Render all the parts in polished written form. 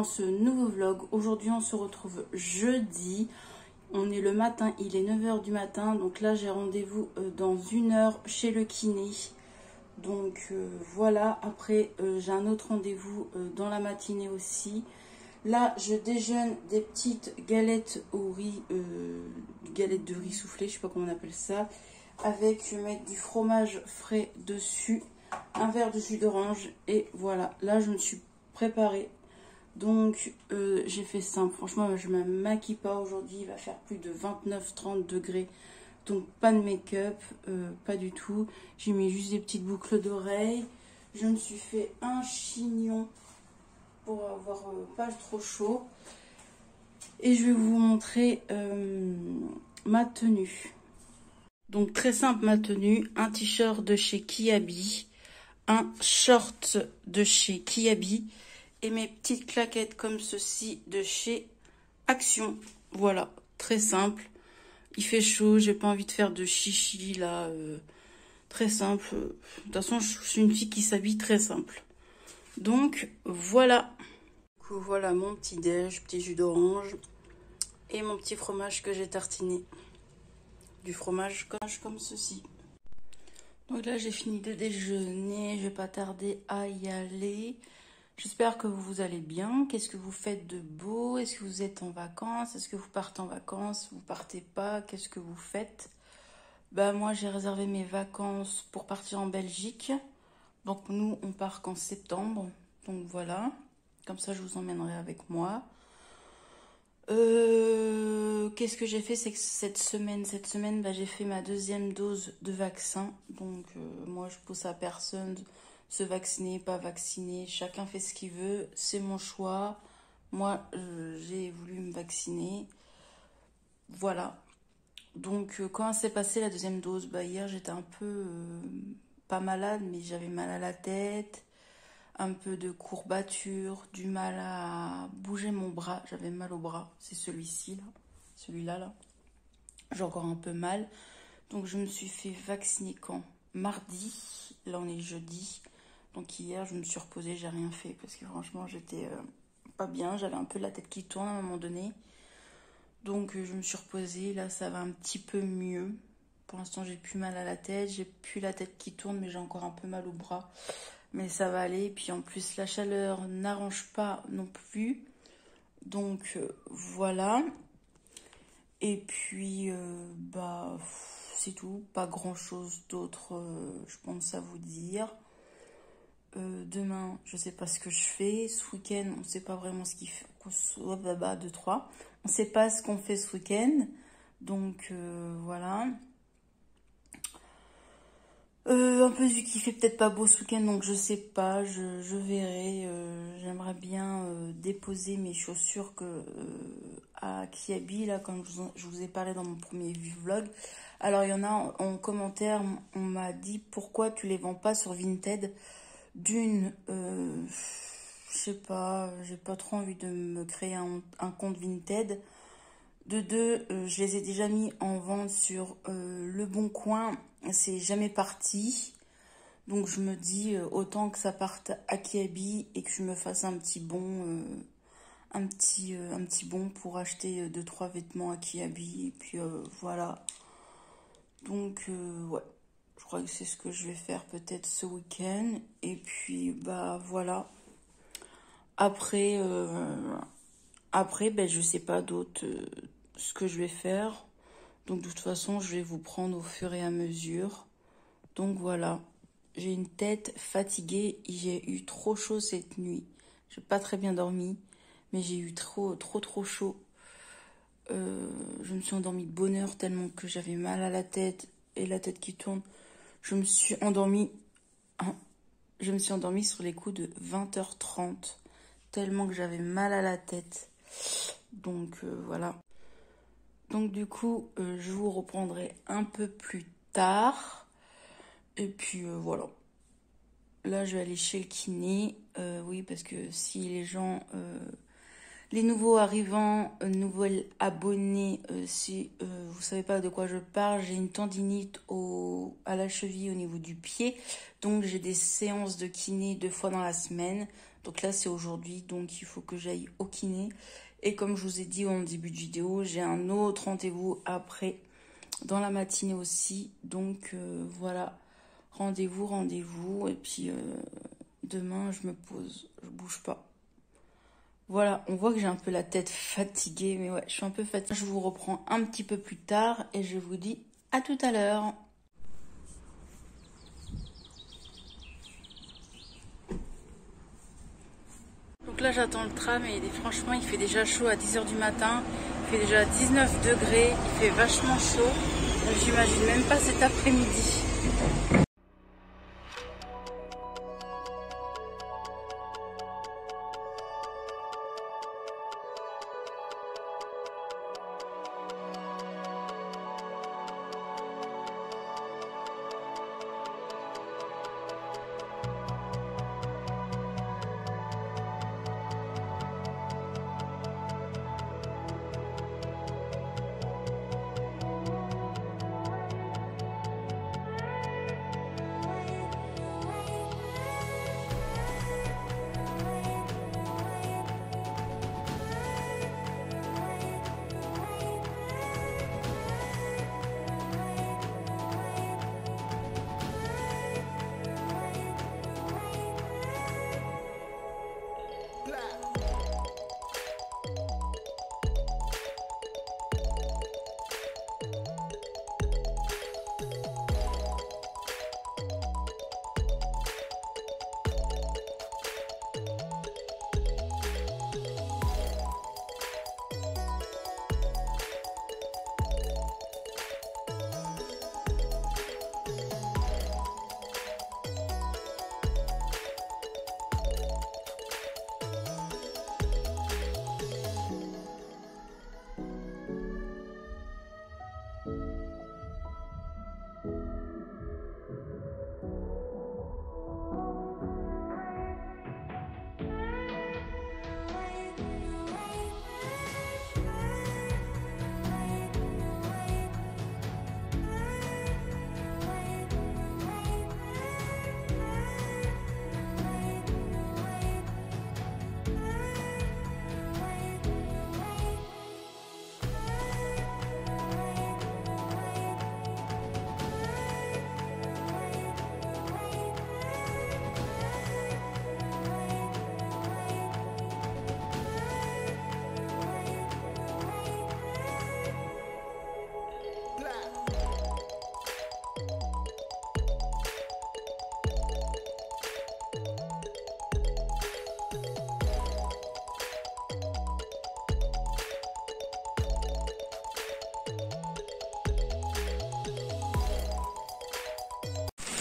dans ce nouveau vlog. Aujourd'hui on se retrouve jeudi. On est le matin, il est 9 h du matin. Donc là j'ai rendez-vous dans 1 heure chez le kiné. Donc voilà, après j'ai un autre rendez-vous dans la matinée aussi. Là je déjeune des petites galettes au riz, galettes de riz soufflé, je sais pas comment on appelle ça. Avec, je vais mettre du fromage frais dessus, un verre de jus d'orange et voilà. Là je me suis préparée. Donc j'ai fait simple, franchement je ne me maquille pas aujourd'hui, il va faire plus de 29-30 degrés. Donc pas de make-up, pas du tout. J'ai mis juste des petites boucles d'oreilles. Je me suis fait un chignon pour avoir pas trop chaud. Et je vais vous montrer ma tenue. Donc très simple ma tenue, un t-shirt de chez Kiabi, un short de chez Kiabi et mes petites claquettes comme ceci de chez Action. Voilà, très simple. Il fait chaud, j'ai pas envie de faire de chichi là, très simple. De toute façon, je suis une fille qui s'habille très simple. Donc voilà. Du coup, voilà mon petit déj, petit jus d'orange et mon petit fromage que j'ai tartiné. Du fromage comme ceci. Donc là j'ai fini de déjeuner, je vais pas tarder à y aller. J'espère que vous allez bien. Qu'est-ce que vous faites de beau? Est-ce que vous êtes en vacances? Est-ce que vous partez en vacances? Vous partez pas? Qu'est-ce que vous faites? Bah moi j'ai réservé mes vacances pour partir en Belgique. Donc nous on part qu'en septembre. Donc voilà. Comme ça je vous emmènerai avec moi. Qu'est-ce que j'ai fait? C'est que cette semaine, bah, j'ai fait ma 2e dose de vaccin. Donc moi je pousse à personne se vacciner, pas vacciner. Chacun fait ce qu'il veut, c'est mon choix. Moi j'ai voulu me vacciner. Voilà. Donc comment s'est passée la 2e dose? Bah hier j'étais un peu pas malade, mais j'avais mal à la tête. Un peu de courbature, du mal à bouger mon bras. J'avais mal au bras, c'est celui-ci là, celui-là là. J'ai encore un peu mal. Donc je me suis fait vacciner quand? Mardi, là on est jeudi. Donc hier je me suis reposée, j'ai rien fait parce que franchement j'étais pas bien. J'avais un peu la tête qui tourne à un moment donné. Donc je me suis reposée, là ça va un petit peu mieux. Pour l'instant j'ai plus mal à la tête, j'ai plus la tête qui tourne mais j'ai encore un peu mal au bras. Mais ça va aller. Puis en plus, la chaleur n'arrange pas non plus. Donc voilà. Et puis, bah, c'est tout. Pas grand chose d'autre, je pense, à vous dire. Demain, je sais pas ce que je fais. Ce week-end, on sait pas vraiment ce qu'il fait. 2, 3. On sait pas ce qu'on fait ce week-end. Donc voilà. Un peu vu qu'il fait peut-être pas beau ce week-end, donc je sais pas, je verrai. J'aimerais bien déposer mes chaussures à Kiabi, là, comme je vous ai parlé dans mon premier vlog. Alors, il y en a en commentaire, on m'a dit pourquoi tu les vends pas sur Vinted. D'une, je sais pas, j'ai pas trop envie de me créer un compte Vinted. De 2, je les ai déjà mis en vente sur Le Bon Coin. C'est jamais parti. Donc je me dis autant que ça parte à Kiabi et que je me fasse un petit bon, un petit bon pour acheter 2-3 vêtements à Kiabi. Et puis voilà. Donc ouais, je crois que c'est ce que je vais faire peut-être ce week-end. Et puis bah voilà. Après, ben, je sais pas d'autre ce que je vais faire. Donc de toute façon, je vais vous prendre au fur et à mesure. Donc voilà. J'ai une tête fatiguée. J'ai eu trop chaud cette nuit. J'ai pas très bien dormi. Mais j'ai eu trop chaud. Je me suis endormie de bonne heure tellement que j'avais mal à la tête et la tête qui tourne. Je me suis endormie sur les coups de 20 h 30. Tellement que j'avais mal à la tête. Donc voilà. Donc du coup, je vous reprendrai un peu plus tard. Et puis voilà. Là, je vais aller chez le kiné. Oui, parce que si les gens, les nouveaux arrivants, nouveaux abonnés, si vous savez pas de quoi je parle, j'ai une tendinite à la cheville au niveau du pied. Donc j'ai des séances de kiné 2 fois dans la semaine. Donc là, c'est aujourd'hui, donc il faut que j'aille au kiné. Et comme je vous ai dit en début de vidéo, j'ai un autre rendez-vous après, dans la matinée aussi. Donc voilà, rendez-vous. Et puis demain, je me pose, je bouge pas. Voilà, on voit que j'ai un peu la tête fatiguée, mais ouais, je suis un peu fatiguée. Je vous reprends un petit peu plus tard et je vous dis à tout à l'heure. Donc là, j'attends le tram et franchement, il fait déjà chaud à 10 h du matin. Il fait déjà 19 degrés, il fait vachement chaud. J'imagine même pas cet après-midi.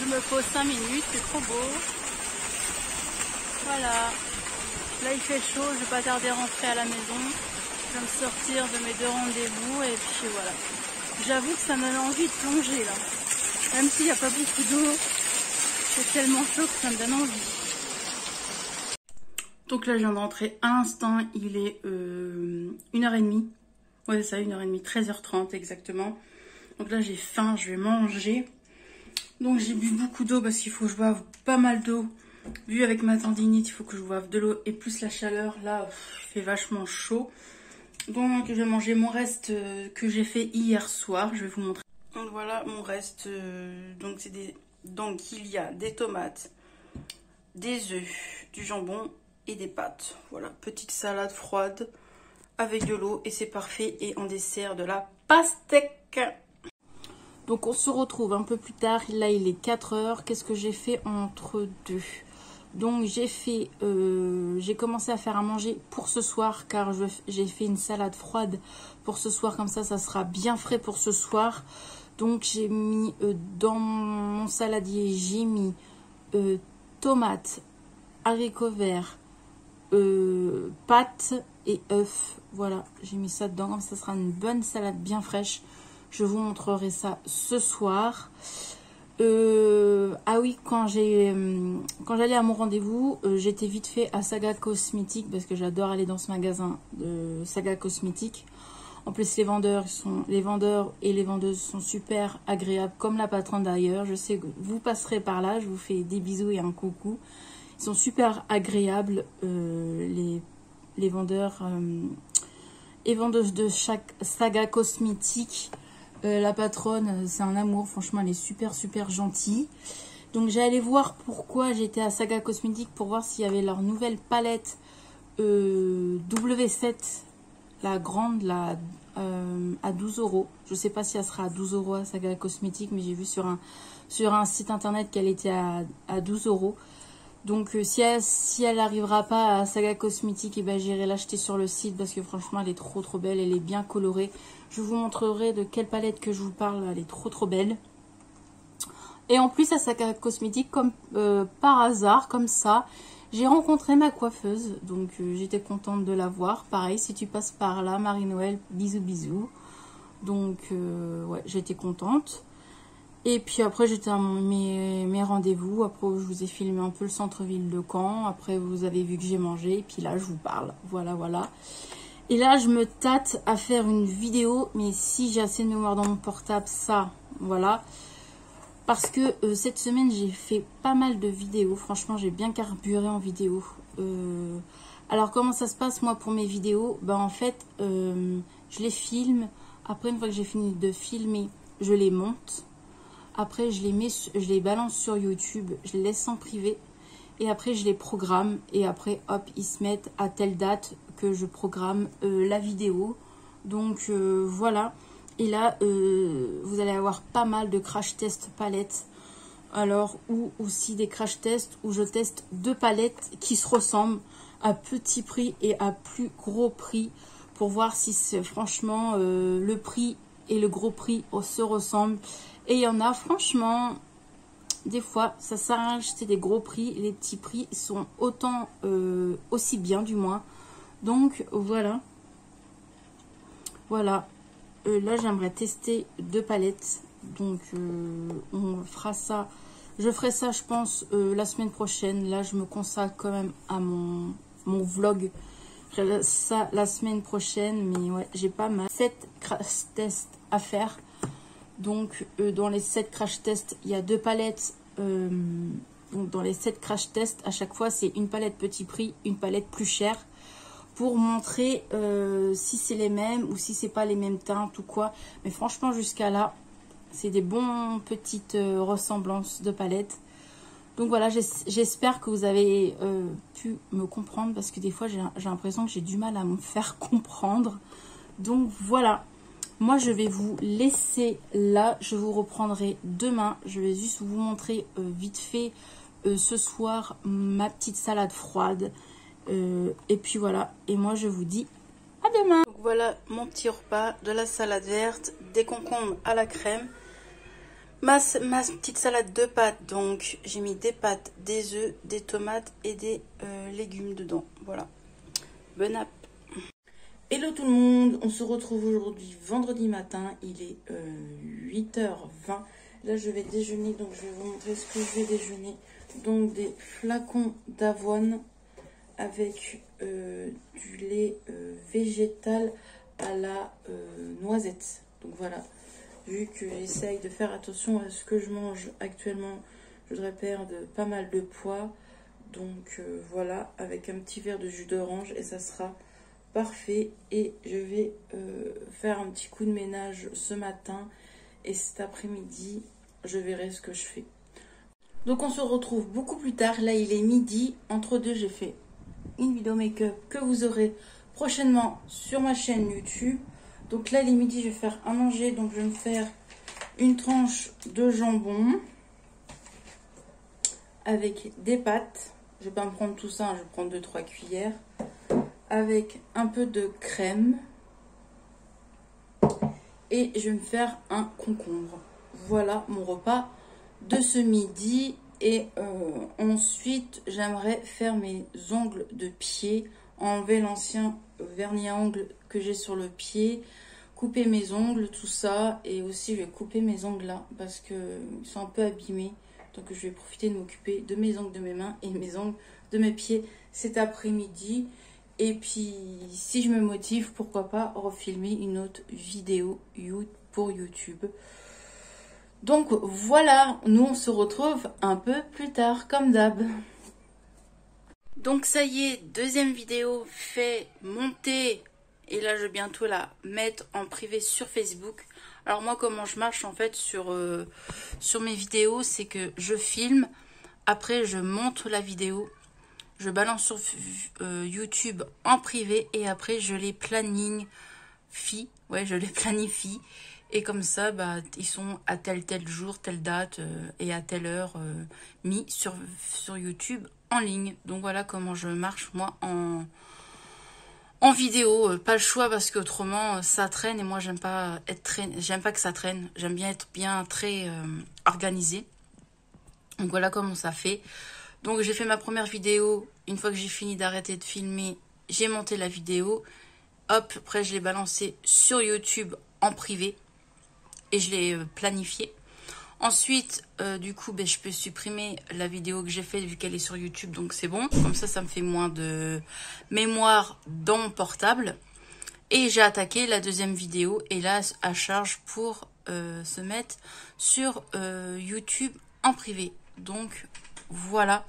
Je me pose 5 minutes, c'est trop beau. Voilà. Là il fait chaud, je vais pas tarder à rentrer à la maison. Je vais me sortir de mes 2 rendez-vous et puis voilà. J'avoue que ça me donne envie de plonger là. Même s'il n'y a pas beaucoup d'eau, c'est tellement chaud que ça me donne envie. Donc là je viens de rentrer à l'instant, il est 1h30. Ouais c'est ça, 1h30, 13h30 exactement. Donc là j'ai faim, je vais manger. Donc j'ai bu beaucoup d'eau parce qu'il faut que je boive pas mal d'eau. Vu avec ma tendinite, il faut que je boive de l'eau et plus la chaleur. Là, il fait vachement chaud. Donc je vais manger mon reste que j'ai fait hier soir. Je vais vous montrer. Donc voilà mon reste. Donc il y a des tomates, des œufs, du jambon et des pâtes. Voilà, petite salade froide avec de l'eau et c'est parfait. Et en dessert de la pastèque. Donc on se retrouve un peu plus tard, là il est 4 h. Qu'est-ce que j'ai fait entre deux? Donc j'ai commencé à faire à manger pour ce soir car j'ai fait une salade froide pour ce soir, comme ça sera bien frais pour ce soir. Donc j'ai mis dans mon saladier, j'ai mis tomates, haricots verts, pâtes et œufs. Voilà, j'ai mis ça dedans, comme ça sera une bonne salade bien fraîche. Je vous montrerai ça ce soir. Ah oui, quand j'allais à mon rendez-vous, j'étais vite fait à Saga Cosmétique parce que j'adore aller dans ce magasin de Saga Cosmétique. En plus, les vendeurs et les vendeuses sont super agréables, comme la patronne d'ailleurs. Je sais que vous passerez par là, je vous fais des bisous et un coucou. Ils sont super agréables, les vendeurs et vendeuses de chaque Saga Cosmétique. La patronne, c'est un amour, franchement, elle est super gentille. Donc j'ai allé voir pourquoi j'étais à Saga Cosmétique, pour voir s'il y avait leur nouvelle palette W7, la grande, à 12 €. Je sais pas si elle sera à 12 € à Saga Cosmétique, mais j'ai vu sur un site internet qu'elle était à 12 €. Donc si elle n'arrivera pas à Saga Cosmétique, et ben, j'irai l'acheter sur le site, parce que franchement elle est trop belle, elle est bien colorée. Je vous montrerai de quelle palette que je vous parle, elle est trop belle. Et en plus à Saga Cosmétique, comme par hasard, comme ça, j'ai rencontré ma coiffeuse, donc j'étais contente de la voir. Pareil, si tu passes par là, Marie-Noël, bisous. Donc ouais, j'étais contente. Et puis après, j'étais à mes rendez-vous. Après, je vous ai filmé un peu le centre-ville de Caen. Après, vous avez vu que j'ai mangé. Et puis là, je vous parle. Voilà. Et là, je me tâte à faire une vidéo. Mais si j'ai assez de mémoire dans mon portable, ça, voilà. Parce que cette semaine, j'ai fait pas mal de vidéos. Franchement, j'ai bien carburé en vidéo. Alors, comment ça se passe, moi, pour mes vidéos? Ben, en fait, je les filme. Après, une fois que j'ai fini de filmer, je les monte. Après, je les balance sur YouTube, je les laisse en privé. Et après, je les programme. Et après, hop, ils se mettent à telle date que je programme la vidéo. Donc, voilà. Et là, vous allez avoir pas mal de crash test palettes. Alors, ou aussi des crash tests où je teste deux palettes qui se ressemblent à petit prix et à plus gros prix. Pour voir si c'est franchement le prix et le gros prix se ressemblent. Et il y en a, franchement, des fois, ça sert à acheter des gros prix. Les petits prix sont autant, aussi bien, du moins. Donc, voilà. Voilà. Là, j'aimerais tester deux palettes. Donc, on fera ça. Je ferai ça, je pense, la semaine prochaine. Là, je me consacre quand même à mon vlog. Je ferai ça la semaine prochaine. Mais ouais, j'ai pas mal 7 crash tests à faire. Donc, dans les 7 crash tests, il y a deux palettes. Donc, dans les 7 crash tests, à chaque fois, c'est une palette petit prix, une palette plus chère. Pour montrer si c'est les mêmes ou si c'est pas les mêmes teintes ou quoi. Mais franchement, jusqu'à là, c'est des bonnes petites ressemblances de palettes. Donc voilà, j'espère que vous avez pu me comprendre. Parce que des fois, j'ai l'impression que j'ai du mal à me faire comprendre. Donc voilà. Moi, je vais vous laisser là. Je vous reprendrai demain. Je vais juste vous montrer vite fait ce soir ma petite salade froide. Et puis voilà. Et moi, je vous dis à demain. Donc voilà mon petit repas, de la salade verte, des concombres à la crème. Ma petite salade de pâtes. Donc, j'ai mis des pâtes, des œufs, des tomates et des légumes dedans. Voilà. Bon app. Hello tout le monde, on se retrouve aujourd'hui vendredi matin, il est 8h20. Là je vais déjeuner, donc je vais vous montrer ce que je vais déjeuner. Donc des flacons d'avoine avec du lait végétal à la noisette. Donc voilà, vu que j'essaye de faire attention à ce que je mange actuellement, je voudrais perdre pas mal de poids. Donc voilà, avec un petit verre de jus d'orange et ça sera parfait. Et je vais faire un petit coup de ménage ce matin et cet après-midi je verrai ce que je fais. Donc on se retrouve beaucoup plus tard. Là il est midi, entre deux j'ai fait une vidéo make-up que vous aurez prochainement sur ma chaîne YouTube. Donc là il est midi, je vais faire à manger. Donc je vais me faire une tranche de jambon avec des pâtes. Je vais pas me prendre tout ça, je vais prendre 2-3 cuillères. Avec un peu de crème. Et je vais me faire un concombre. Voilà mon repas de ce midi. Et ensuite, j'aimerais faire mes ongles de pied. Enlever l'ancien vernis à ongles que j'ai sur le pied. Couper mes ongles, tout ça. Et aussi, je vais couper mes ongles là. Parce qu'ils sont un peu abîmés. Donc, je vais profiter de m'occuper de mes ongles de mes mains et mes ongles de mes pieds cet après-midi. Et puis, si je me motive, pourquoi pas refilmer une autre vidéo pour YouTube. Donc, voilà, nous on se retrouve un peu plus tard, comme d'hab. Donc ça y est, deuxième vidéo fait monter. Et là je vais bientôt la mettre en privé sur Facebook. Alors moi comment je marche en fait sur mes vidéos, c'est que je filme, après je monte la vidéo, je balance sur YouTube en privé et après je les planifie. Ouais, je les planifie. Et comme ça, bah, ils sont à tel jour, telle date et à telle heure mis sur YouTube en ligne. Donc voilà comment je marche moi en vidéo. Pas le choix parce qu'autrement ça traîne et moi j'aime pas j'aime pas que ça traîne. J'aime bien être bien très organisée. Donc voilà comment ça fait. Donc j'ai fait ma première vidéo. Une fois que j'ai fini d'arrêter de filmer, j'ai monté la vidéo. Hop, après je l'ai balancée sur YouTube en privé. Et je l'ai planifié. Ensuite, du coup, ben, je peux supprimer la vidéo que j'ai faite vu qu'elle est sur YouTube. Donc c'est bon. Comme ça me fait moins de mémoire dans mon portable. Et j'ai attaqué la deuxième vidéo. Et là, à charge pour se mettre sur YouTube en privé. Donc voilà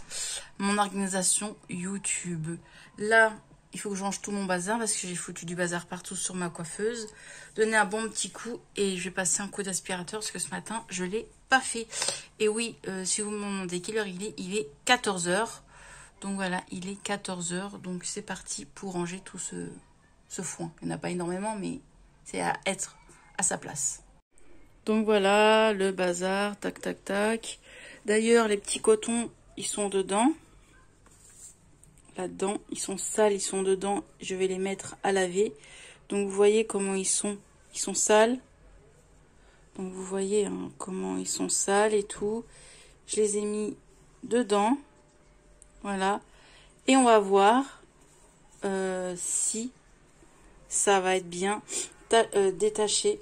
mon organisation YouTube. Là, il faut que je range tout mon bazar parce que j'ai foutu du bazar partout sur ma coiffeuse. Donner un bon petit coup et je vais passer un coup d'aspirateur parce que ce matin, je ne l'ai pas fait. Et oui, si vous me demandez quelle heure il est 14 h. Donc voilà, il est 14 h. Donc c'est parti pour ranger tout ce foin. Il n'y en a pas énormément, mais c'est à être à sa place. Donc voilà, le bazar, tac, tac, tac. D'ailleurs, les petits cotons, ils sont dedans. Là-dedans, ils sont sales, ils sont dedans. Je vais les mettre à laver. Donc vous voyez comment ils sont sales. Donc vous voyez hein, comment ils sont sales et tout. Je les ai mis dedans. Voilà. Et on va voir si ça va être bien détaché.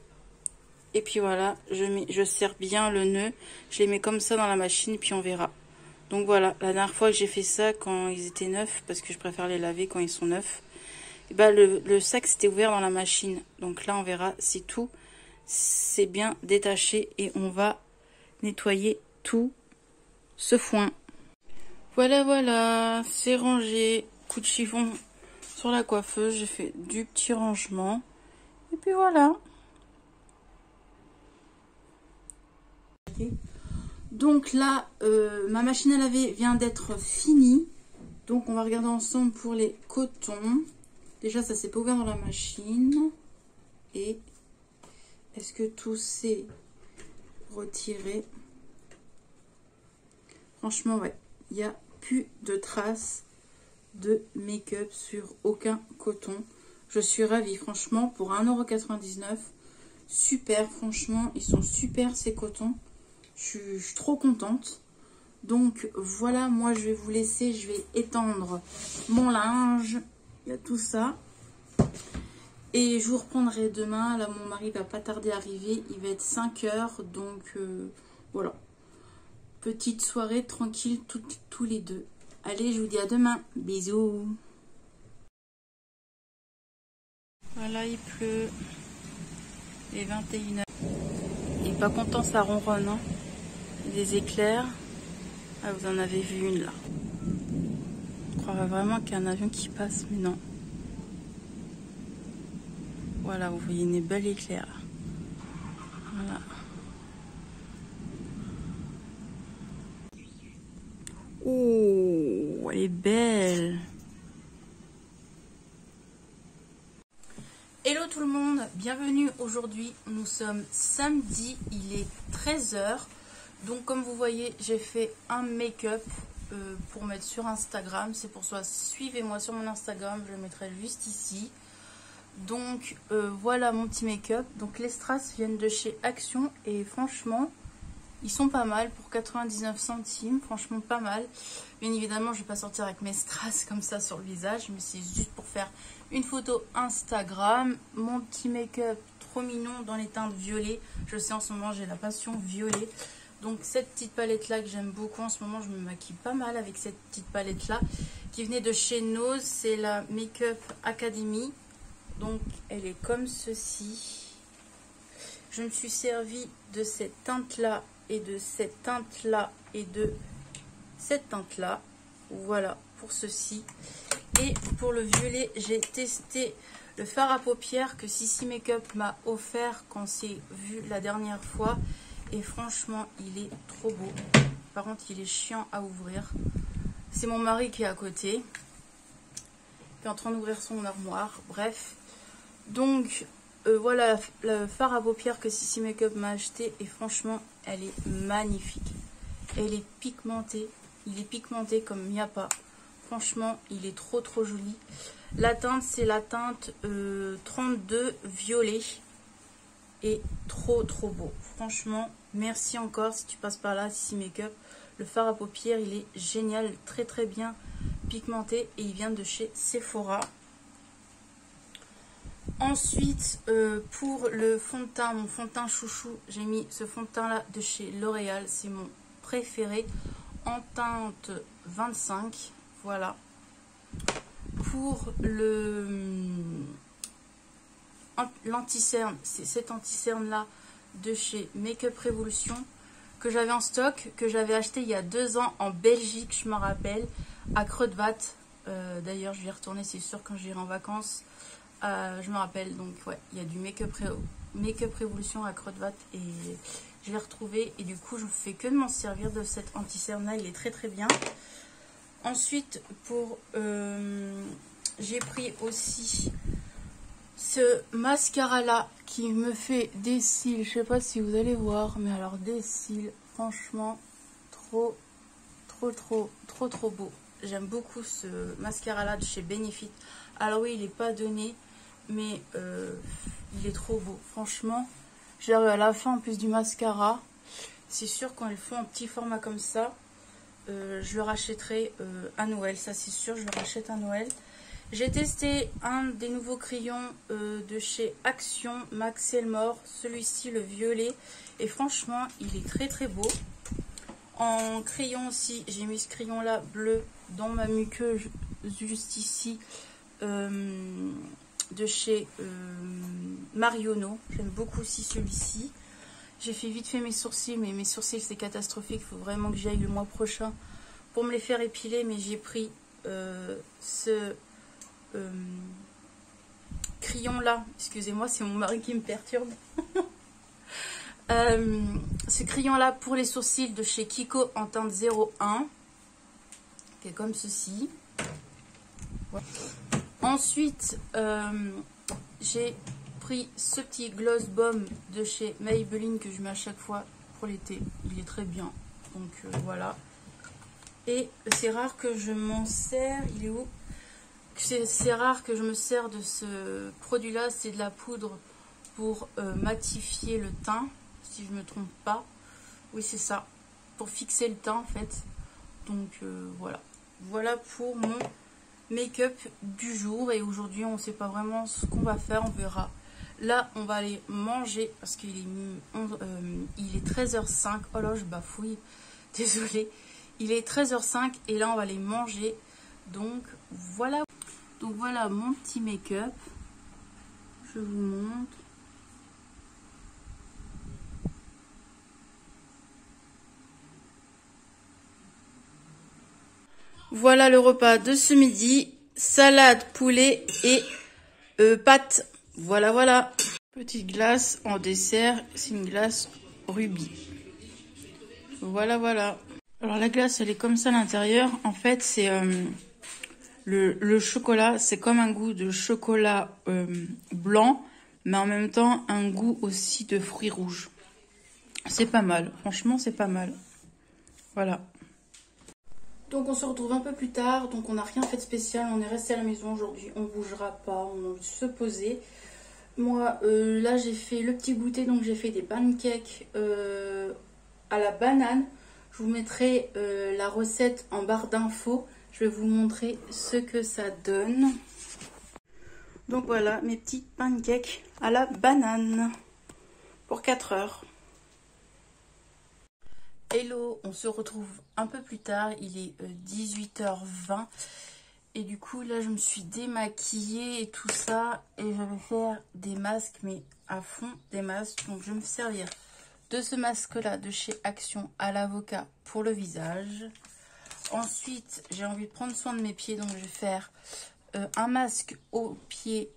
Et puis voilà, je serre bien le nœud. Je les mets comme ça dans la machine, puis on verra. Donc voilà, la dernière fois que j'ai fait ça quand ils étaient neufs, parce que je préfère les laver quand ils sont neufs, et ben le sac s'était ouvert dans la machine. Donc là, on verra si tout c'est bien détaché et on va nettoyer tout ce foin. Voilà, c'est rangé. Coup de chiffon sur la coiffeuse, j'ai fait du petit rangement. Et puis voilà. Donc là, ma machine à laver vient d'être finie. Donc on va regarder ensemble pour les cotons. Déjà, ça s'est pas ouvert dans la machine. Et est-ce que tout s'est retiré? Franchement, ouais. Il n'y a plus de traces de make-up sur aucun coton. Je suis ravie, franchement, pour 1,99 €. Super, franchement, ils sont super ces cotons. Je suis trop contente. Donc voilà, moi je vais vous laisser, je vais étendre mon linge. Il y a tout ça. Et je vous reprendrai demain. Là, mon mari va pas tarder à arriver. Il va être 5 h. Donc voilà. Petite soirée tranquille tous les deux. Allez, je vous dis à demain. Bisous. Voilà, il pleut. Il est 21 h. Il est pas content, ça ronronne. Hein. Des éclairs. Ah, vous en avez vu une là. Je croirais vraiment qu'il y a un avion qui passe, mais non. Voilà, vous voyez une belle éclair. Voilà. Oh, elle est belle. Hello tout le monde, bienvenue aujourd'hui. Nous sommes samedi, il est 13 h. Donc comme vous voyez, j'ai fait un make-up pour mettre sur Instagram. C'est pour ça, suivez-moi sur mon Instagram, je le mettrai juste ici. Donc voilà mon petit make-up. Donc les strass viennent de chez Action et franchement, ils sont pas mal pour 99 centimes. Franchement pas mal. Bien évidemment, je vais pas sortir avec mes strass comme ça sur le visage, mais c'est juste pour faire une photo Instagram. Mon petit make-up trop mignon dans les teintes violet. Je sais en ce moment j'ai la passion violet. Donc cette petite palette là que j'aime beaucoup en ce moment, je me maquille pas mal avec cette petite palette là qui venait de chez Nose, c'est la Make-up Academy. Donc elle est comme ceci. Je me suis servi de cette teinte là et de cette teinte là et de cette teinte là. Voilà, pour ceci. Et pour le violet, j'ai testé le fard à paupières que Sissi Makeup m'a offert quand c'est vu la dernière fois. Et franchement, il est trop beau. Par contre, il est chiant à ouvrir. C'est mon mari qui est à côté, qui est en train d'ouvrir son armoire. Bref. Donc, voilà le fard à paupières que Sissi Makeup m'a acheté. Et franchement, elle est magnifique. Elle est pigmentée. Il est pigmenté comme il n'y a pas. Franchement, il est trop joli. La teinte, c'est la teinte 32 violet. Et trop beau. Franchement, merci encore si tu passes par là, Sissi Makeup. Le fard à paupières, il est génial, très bien pigmenté. Et il vient de chez Sephora. Ensuite, pour le fond de teint, mon fond de teint chouchou, j'ai mis ce fond de teint là de chez L'Oréal. C'est mon préféré en teinte 25. Voilà. Pour l'anti-cerne, c'est cet anti-cerne là de chez Make-up Revolution que j'avais en stock, que j'avais acheté il y a 2 ans en Belgique, je me rappelle, à Creux de Vat. D'ailleurs, je vais y retourner, c'est sûr, quand j'irai en vacances. Je me rappelle, donc ouais, il y a du Make-up Revolution à Creux de Vat et je l'ai retrouvé. Et du coup, je ne fais que de m'en servir de cet anti-cerne là, il est très bien. Ensuite, j'ai pris aussi ce mascara là qui me fait des cils. Je sais pas si vous allez voir, mais alors des cils, franchement, trop beau. J'aime beaucoup ce mascara là de chez Benefit. Alors oui, il n'est pas donné, mais il est trop beau. Franchement, j'arrive à la fin en plus du mascara. C'est sûr, quand ils font un petit format comme ça, je le rachèterai à Noël. Ça c'est sûr, je le rachète à Noël. J'ai testé un des nouveaux crayons de chez Action, Max Elmore. Celui-ci, le violet. Et franchement, il est très beau. En crayon aussi, j'ai mis ce crayon là bleu dans ma muqueuse juste ici. De chez Marionneau. J'aime beaucoup aussi celui-ci. J'ai fait vite fait mes sourcils, mais mes sourcils c'est catastrophique. Il faut vraiment que j'y aille le mois prochain pour me les faire épiler. Mais j'ai pris ce crayon là. Excusez-moi, c'est mon mari qui me perturbe. Ce crayon là pour les sourcils de chez Kiko en teinte 01. Qui est comme ceci. Voilà. Ensuite, j'ai pris ce petit Gloss Bomb de chez Maybelline que je mets à chaque fois pour l'été. Il est très bien. Donc voilà. Et c'est rare que je m'en sers. Il est où? C'est rare que je me sers de ce produit là. C'est de la poudre pour matifier le teint. Si je ne me trompe pas. Oui, c'est ça. Pour fixer le teint en fait. Donc voilà. Voilà pour mon make-up du jour. Et aujourd'hui, on ne sait pas vraiment ce qu'on va faire. On verra. Là, on va aller manger parce qu'il est 13h05. Oh là, je bafouille. Désolée. Il est 13h05 et là, on va aller manger. Donc, voilà. Donc, voilà mon petit make-up. Je vous montre. Voilà le repas de ce midi. Salade, poulet et pâtes. Voilà. Petite glace en dessert. C'est une glace rubis. Voilà. Alors la glace, elle est comme ça à l'intérieur. En fait, c'est le chocolat. C'est comme un goût de chocolat blanc. Mais en même temps, un goût aussi de fruits rouges. C'est pas mal. Franchement, c'est pas mal. Voilà. Donc on se retrouve un peu plus tard, donc on n'a rien fait de spécial, on est resté à la maison aujourd'hui, on ne bougera pas, on va se poser. Moi là j'ai fait le petit goûter, donc j'ai fait des pancakes à la banane. Je vous mettrai la recette en barre d'infos, je vais vous montrer ce que ça donne. Donc voilà mes petits pancakes à la banane pour 4 heures. Hello, on se retrouve un peu plus tard, il est 18h20 et du coup là je me suis démaquillée et tout ça et je vais faire des masques mais à fond des masques. Donc je vais me servir de ce masque là de chez Action à l'avocat pour le visage. Ensuite, j'ai envie de prendre soin de mes pieds, donc je vais faire un masque aux pieds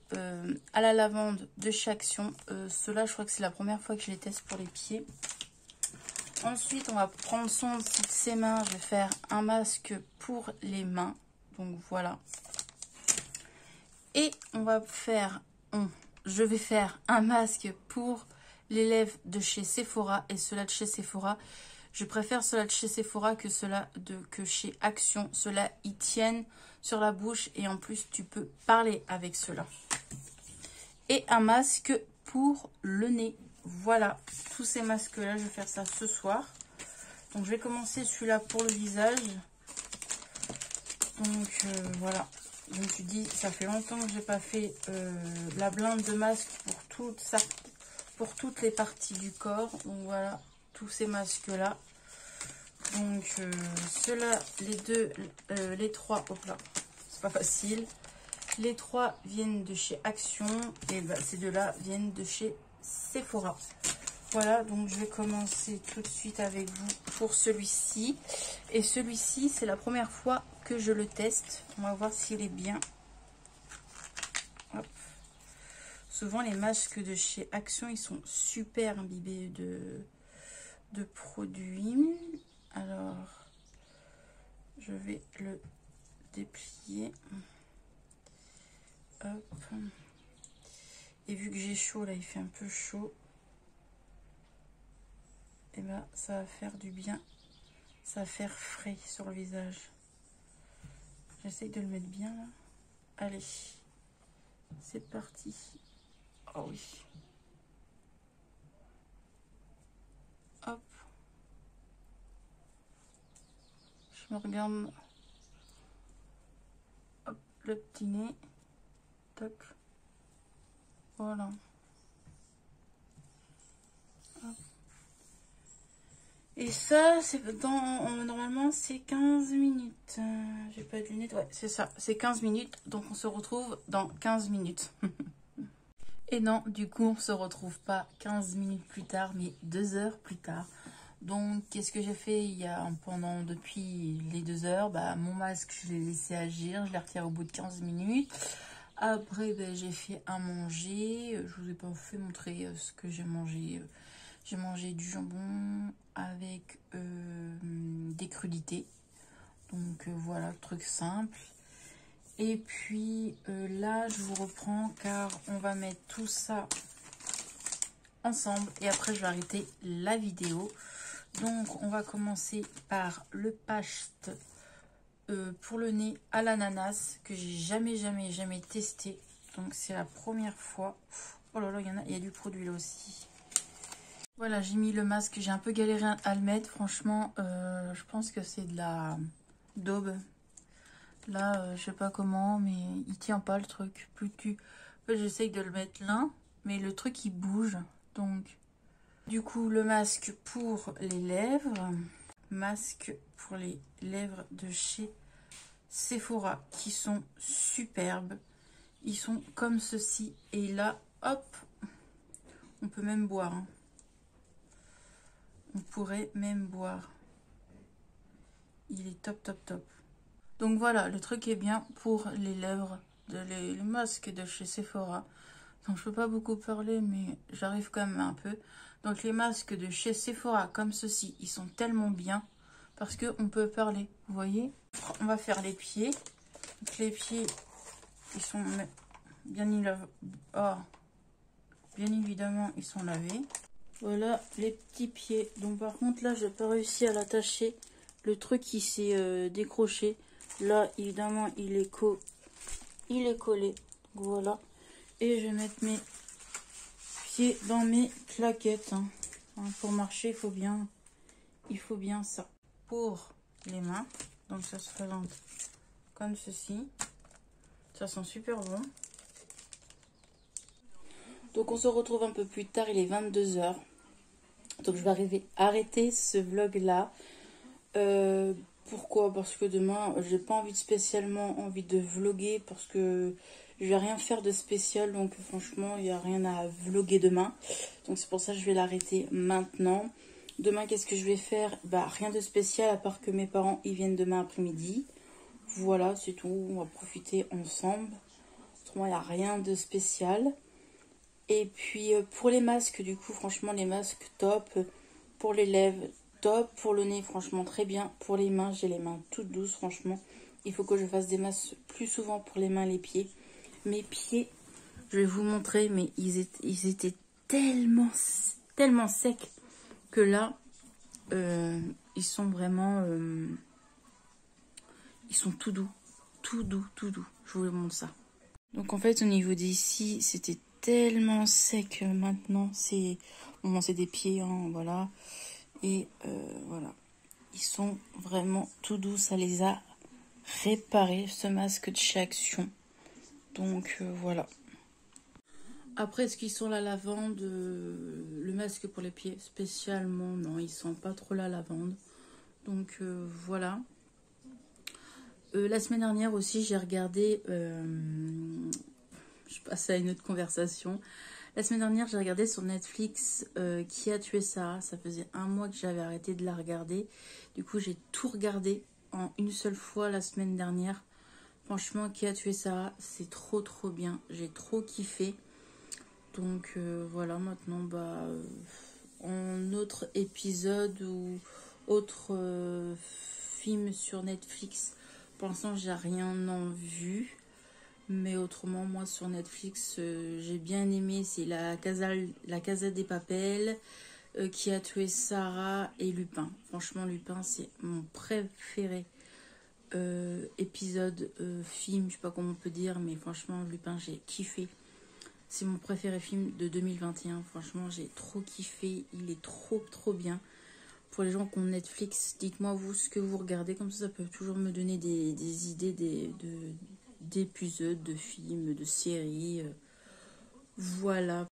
à la lavande de chez Action. Ceux-là, je crois que c'est la première fois que je les teste pour les pieds. Ensuite, on va prendre soin de ses mains. Je vais faire un masque pour les mains. Donc voilà. Et je vais faire un masque pour les lèvres de chez Sephora. Et ceux-là de chez Sephora, je préfère ceux-là de chez Sephora que ceux-là que chez Action. Ceux-là, ils tiennent sur la bouche et en plus, tu peux parler avec ceux-là. Et un masque pour le nez. Voilà, tous ces masques-là, je vais faire ça ce soir. Donc, je vais commencer celui-là pour le visage. Donc, voilà. Je me suis dit, ça fait longtemps que j'ai pas fait la blinde de masques pour toutes les parties du corps. Donc, voilà, tous ces masques-là. Donc, ceux-là, les trois, hop là, c'est pas facile. Les trois viennent de chez Action et bah, ces deux-là viennent de chez Sephora. Voilà, donc je vais commencer tout de suite avec vous pour celui-ci. Et celui-ci, c'est la première fois que je le teste. On va voir s'il est bien. Hop. Souvent, les masques de chez Action, ils sont super imbibés de produits. Alors, je vais le déplier. Hop. Et vu que j'ai chaud, là, il fait un peu chaud. Et ben, ça va faire du bien. Ça va faire frais sur le visage. J'essaye de le mettre bien, là. Allez. C'est parti. Oh oui. Hop. Je me regarde. Hop, le petit nez. Toc. Voilà. Hop. Et ça, c'est normalement, c'est 15 minutes. J'ai pas de lunettes. Ouais, c'est ça. C'est 15 minutes. Donc, on se retrouve dans 15 minutes. Et non, du coup, on se retrouve pas 15 minutes plus tard, mais 2 heures plus tard. Donc, qu'est-ce que j'ai fait depuis les 2 heures? Bah, mon masque, je l'ai laissé agir. Je l'ai retiré au bout de 15 minutes. Après, ben, j'ai fait à manger. Je vous ai pas fait montrer ce que j'ai mangé. J'ai mangé du jambon avec des crudités. Donc, voilà, truc simple. Et puis, là, je vous reprends car on va mettre tout ça ensemble. Et après, je vais arrêter la vidéo. Donc, on va commencer par le paste pour le nez à l'ananas que j'ai jamais testé. Donc, c'est la première fois. Oh là là, il y a du produit là aussi. Voilà, j'ai mis le masque. J'ai un peu galéré à le mettre. Franchement, je pense que c'est de la daube. Là, je sais pas comment, mais il tient pas le truc. En fait, j'essaye de le mettre là, mais le truc, il bouge. Donc, du coup, le masque pour les lèvres. Masque pour les lèvres de chez Sephora, qui sont superbes. Ils sont comme ceci. Et là, hop, on peut même boire. Hein. On pourrait même boire. Il est top, top, top. Donc voilà, le truc est bien pour les lèvres, les masques de chez Sephora. Donc je peux pas beaucoup parler, mais j'arrive quand même un peu. Donc les masques de chez Sephora, comme ceci, ils sont tellement bien parce qu'on peut parler, vous voyez. On va faire les pieds. Donc les pieds, ils sont bien évidemment, ils sont lavés. Voilà les petits pieds. Donc par contre là, j'ai pas réussi à l'attacher. Le truc, il s'est décroché. Là, évidemment, il est collé. Donc, voilà. Et je vais mettre mes pieds dans mes claquettes. Hein. Pour marcher, il faut bien ça. Pour les mains, donc ça se présente comme ceci. Ça sent super bon. Donc on se retrouve un peu plus tard, il est 22 h. Donc je vais arrêter ce vlog là. Pourquoi? Parce que demain, j'ai pas spécialement envie de vlogger parce que je vais rien faire de spécial. Donc franchement, il n'y a rien à vlogger demain. Donc c'est pour ça que je vais l'arrêter maintenant. Demain, qu'est-ce que je vais faire? Bah, rien de spécial à part que mes parents ils viennent demain après-midi. Voilà, c'est tout. On va profiter ensemble. Autrement, il n'y a rien de spécial. Et puis, pour les masques, du coup, franchement, les masques, top. Pour les lèvres, top. Pour le nez, franchement, très bien. Pour les mains, j'ai les mains toutes douces, franchement. Il faut que je fasse des masques plus souvent pour les mains et les pieds. Mes pieds, je vais vous montrer, mais ils étaient tellement secs que là, ils sont vraiment... ils sont tout doux. Tout doux, tout doux. Je vous montre ça. Donc en fait, au niveau d'ici, c'était tellement sec. Maintenant, c'est... Bon, c'est des pieds, hein, voilà. Et voilà. Ils sont vraiment tout doux. Ça les a réparés, ce masque de chez Action. Donc voilà. Après, est-ce qu'ils sont la lavande? Le masque pour les pieds, spécialement, non. Ils sont pas trop la lavande. Donc voilà. La semaine dernière aussi, j'ai regardé... je passe à une autre conversation. La semaine dernière, j'ai regardé sur Netflix Qui a tué Sarah. Ça faisait un mois que j'avais arrêté de la regarder. Du coup, j'ai tout regardé en une seule fois la semaine dernière. Franchement, Qui a tué Sarah, c'est trop bien. J'ai trop kiffé. Donc voilà, maintenant, bah, en autre épisode ou autre film sur Netflix, pour l'instant, j'ai rien en vue. Mais autrement, moi, sur Netflix, j'ai bien aimé. C'est la Casa des Papel, Qui a tué Sarah et Lupin. Franchement, Lupin, c'est mon préféré épisode, film, je sais pas comment on peut dire. Mais franchement, Lupin, j'ai kiffé. C'est mon préféré film de 2021. Franchement, j'ai trop kiffé. Il est trop bien. Pour les gens qui ont Netflix, dites-moi vous ce que vous regardez. Comme ça peut toujours me donner des idées d'épisodes, de films, de séries. Voilà.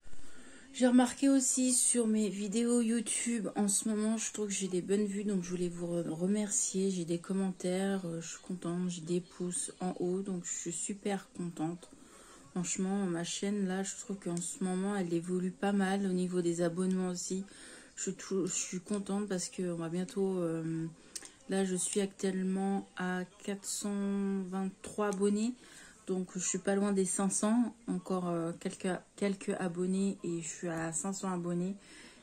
J'ai remarqué aussi sur mes vidéos YouTube, en ce moment, je trouve que j'ai des bonnes vues. Donc, je voulais vous remercier. J'ai des commentaires. Je suis contente. J'ai des pouces en haut. Donc, je suis super contente. Franchement, ma chaîne, là, je trouve qu'en ce moment, elle évolue pas mal. Au niveau des abonnements aussi, je suis contente parce qu'on va bientôt... là, je suis actuellement à 423 abonnés. Donc, je suis pas loin des 500. Encore quelques abonnés et je suis à 500 abonnés.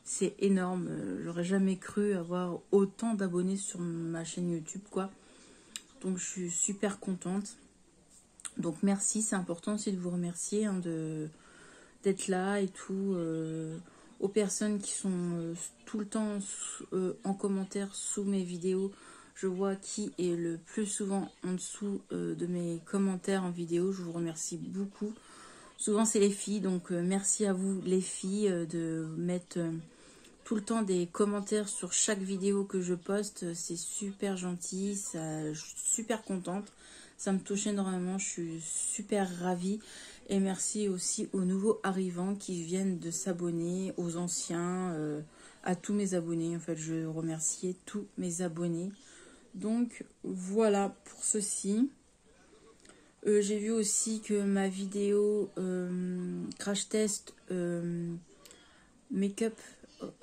C'est énorme. J'aurais jamais cru avoir autant d'abonnés sur ma chaîne YouTube, quoi. Donc, je suis super contente. Donc merci, c'est important aussi de vous remercier hein, d'être là et tout. Aux personnes qui sont tout le temps en commentaire sous mes vidéos, je vois qui est le plus souvent en dessous de mes commentaires en vidéo. Je vous remercie beaucoup. Souvent c'est les filles, donc merci à vous les filles de mettre tout le temps des commentaires sur chaque vidéo que je poste. C'est super gentil, ça, je suis super contente. Ça me touche énormément, je suis super ravie. Et merci aussi aux nouveaux arrivants qui viennent de s'abonner, aux anciens, à tous mes abonnés. En fait, je remercie tous mes abonnés. Donc, voilà pour ceci. J'ai vu aussi que ma vidéo crash test make-up,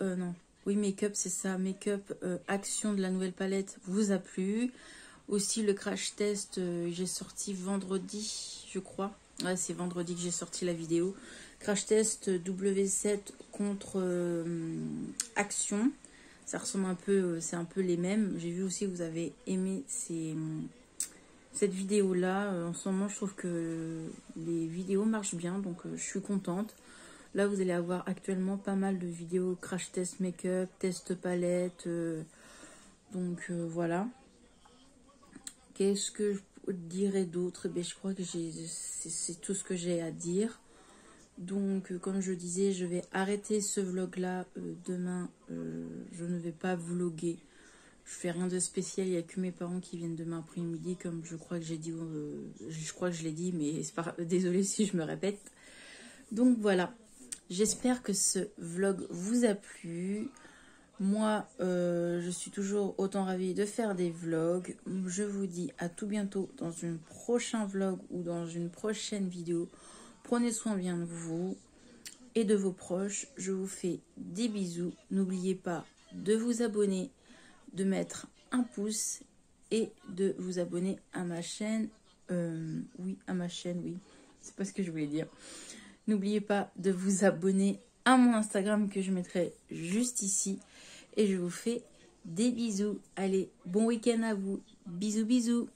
non, oui, make-up, c'est ça, make-up action de la nouvelle palette vous a plu. Aussi le crash test, j'ai sorti vendredi, je crois. Ouais, c'est vendredi que j'ai sorti la vidéo. Crash test W7 contre Action. Ça ressemble un peu, c'est un peu les mêmes. J'ai vu aussi que vous avez aimé cette vidéo-là. En ce moment, je trouve que les vidéos marchent bien, donc je suis contente. Là, vous allez avoir actuellement pas mal de vidéos crash test make-up, test palette. Donc voilà. Qu'est-ce que je dirais d'autre? Ben, je crois que c'est tout ce que j'ai à dire. Donc, comme je disais, je vais arrêter ce vlog-là demain. Je ne vais pas vlogger. Je fais rien de spécial. Il n'y a que mes parents qui viennent demain après-midi, comme je crois que j'ai dit. Je crois que je l'ai dit, mais c'est pas... désolée si je me répète. Donc voilà. J'espère que ce vlog vous a plu. Moi, je suis toujours autant ravie de faire des vlogs. Je vous dis à tout bientôt dans un prochain vlog ou dans une prochaine vidéo. Prenez soin bien de vous et de vos proches. Je vous fais des bisous. N'oubliez pas de vous abonner, de mettre un pouce et de vous abonner à ma chaîne. Oui, à ma chaîne, oui. C'est pas ce que je voulais dire. N'oubliez pas de vous abonner à mon Instagram que je mettrai juste ici. Et je vous fais des bisous. Allez, bon week-end à vous. Bisous, bisous.